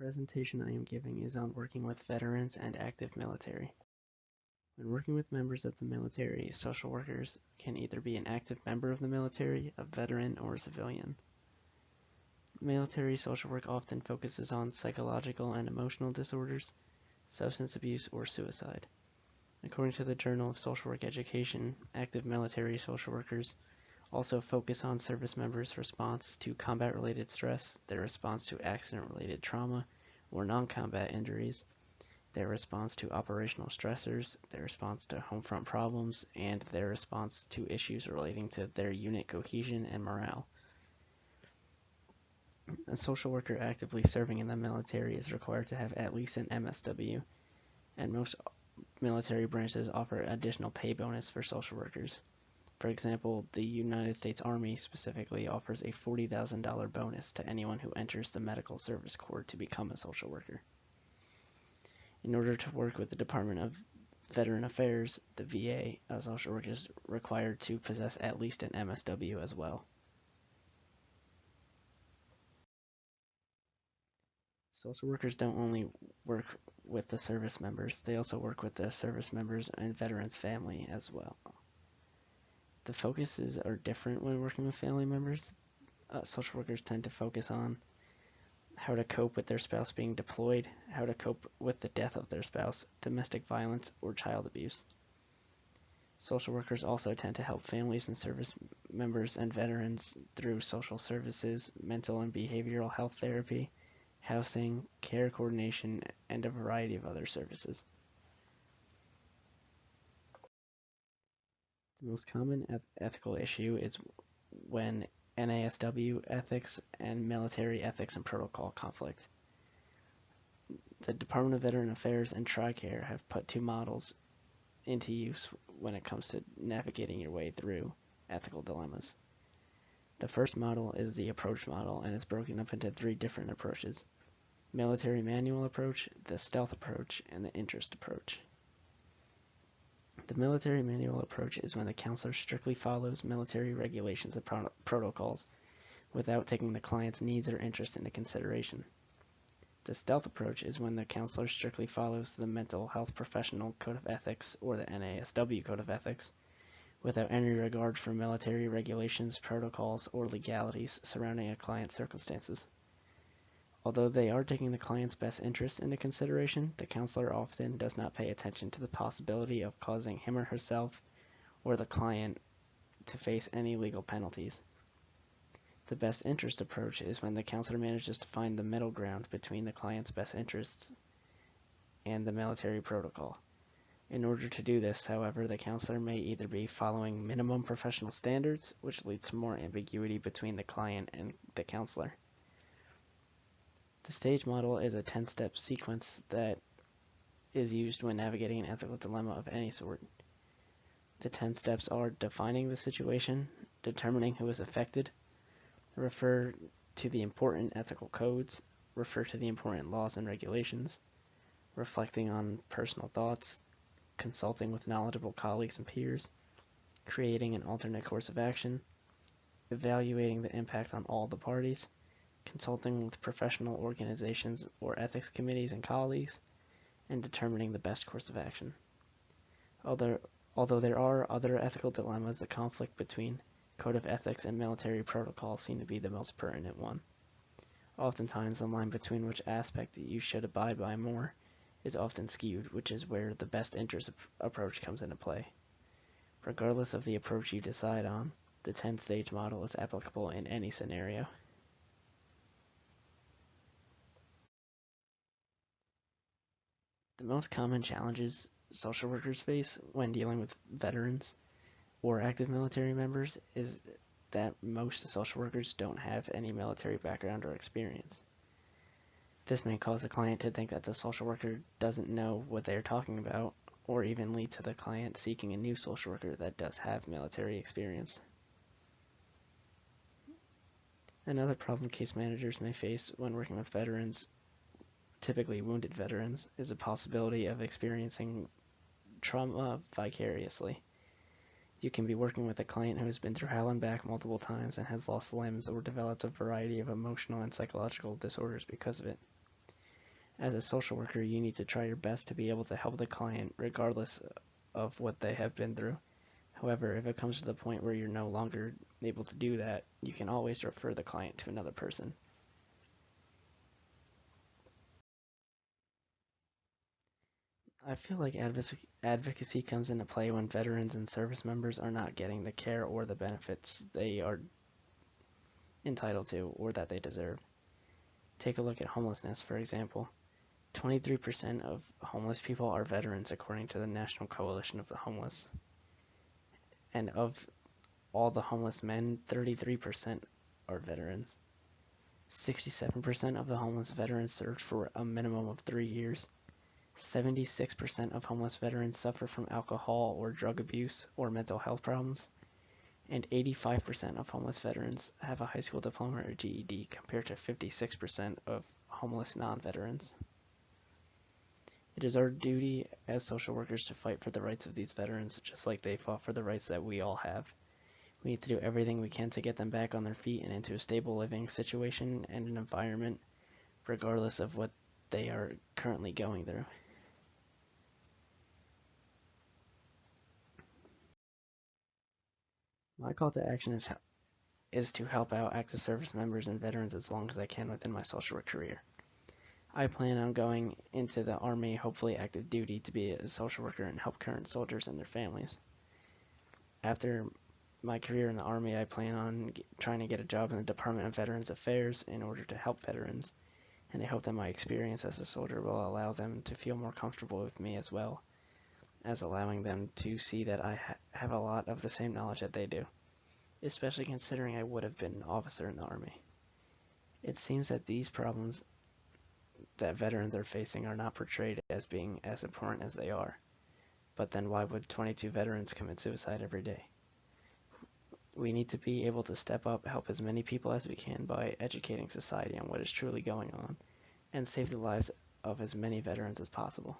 Presentation I am giving is on working with veterans and active military. When working with members of the military, social workers can either be an active member of the military, a veteran, or a civilian. Military social work often focuses on psychological and emotional disorders, substance abuse, or suicide. According to the Journal of Social Work Education, active military social workers also focus on service members' response to combat-related stress, their response to accident-related trauma or non-combat injuries, their response to operational stressors, their response to home front problems, and their response to issues relating to their unit cohesion and morale. A social worker actively serving in the military is required to have at least an MSW, and most military branches offer additional pay bonus for social workers. For example, the United States Army specifically offers a $40,000 bonus to anyone who enters the Medical Service Corps to become a social worker. In order to work with the Department of Veteran Affairs, the VA, a social worker is required to possess at least an MSW as well. Social workers don't only work with the service members, they also work with the service members and veterans' family as well. The focuses are different when working with family members. Social workers tend to focus on how to cope with their spouse being deployed, how to cope with the death of their spouse, domestic violence, or child abuse. Social workers also tend to help families and service members and veterans through social services, mental and behavioral health therapy, housing, care coordination, and a variety of other services. The most common ethical issue is when NASW ethics and military ethics and protocol conflict. The Department of Veteran Affairs and TRICARE have put two models into use when it comes to navigating your way through ethical dilemmas. The first model is the approach model and is broken up into three different approaches: military manual approach, the stealth approach, and the interest approach. The military manual approach is when the counselor strictly follows military regulations and protocols without taking the client's needs or interest into consideration. The stealth approach is when the counselor strictly follows the Mental Health Professional Code of Ethics, or the NASW Code of Ethics, without any regard for military regulations, protocols, or legalities surrounding a client's circumstances. Although they are taking the client's best interests into consideration, the counselor often does not pay attention to the possibility of causing him or herself or the client to face any legal penalties. The best interest approach is when the counselor manages to find the middle ground between the client's best interests and the military protocol. In order to do this, however, the counselor may either be following minimum professional standards, which leads to more ambiguity between the client and the counselor. The STAGE model is a 10-step sequence that is used when navigating an ethical dilemma of any sort. The 10 steps are defining the situation, determining who is affected, refer to the important ethical codes, refer to the important laws and regulations, reflecting on personal thoughts, consulting with knowledgeable colleagues and peers, creating an alternate course of action, evaluating the impact on all the parties, consulting with professional organizations or ethics committees and colleagues, and determining the best course of action. Although there are other ethical dilemmas, the conflict between Code of Ethics and military protocol seem to be the most pertinent one. Oftentimes, the line between which aspect you should abide by more is often skewed, which is where the best interest approach comes into play. Regardless of the approach you decide on, the 10-stage model is applicable in any scenario. The most common challenges social workers face when dealing with veterans or active military members is that most social workers don't have any military background or experience. This may cause the client to think that the social worker doesn't know what they are talking about, or even lead to the client seeking a new social worker that does have military experience. Another problem case managers may face when working with veterans, typically wounded veterans, is a possibility of experiencing trauma vicariously. You can be working with a client who has been through hell and back multiple times and has lost limbs or developed a variety of emotional and psychological disorders because of it. As a social worker, you need to try your best to be able to help the client regardless of what they have been through. However, if it comes to the point where you're no longer able to do that, you can always refer the client to another person. I feel like advocacy comes into play when veterans and service members are not getting the care or the benefits they are entitled to or that they deserve. Take a look at homelessness, for example. 23% of homeless people are veterans, according to the National Coalition of the Homeless. And of all the homeless men, 33% are veterans. 67% of the homeless veterans served for a minimum of 3 years. 76% of homeless veterans suffer from alcohol or drug abuse or mental health problems. And 85% of homeless veterans have a high school diploma or GED, compared to 56% of homeless non-veterans. It is our duty as social workers to fight for the rights of these veterans, just like they fought for the rights that we all have. We need to do everything we can to get them back on their feet and into a stable living situation and an environment, regardless of what they are currently going through. My call to action is to help out active service members and veterans as long as I can within my social work career. I plan on going into the Army, hopefully active duty, to be a social worker and help current soldiers and their families. After my career in the Army, I plan on trying to get a job in the Department of Veterans Affairs in order to help veterans, and I hope that my experience as a soldier will allow them to feel more comfortable with me, as well as allowing them to see that I have a lot of the same knowledge that they do, especially considering I would have been an officer in the Army. It seems that these problems that veterans are facing are not portrayed as being as important as they are. But then why would 22 veterans commit suicide every day? We need to be able to step up, help as many people as we can by educating society on what is truly going on, and save the lives of as many veterans as possible.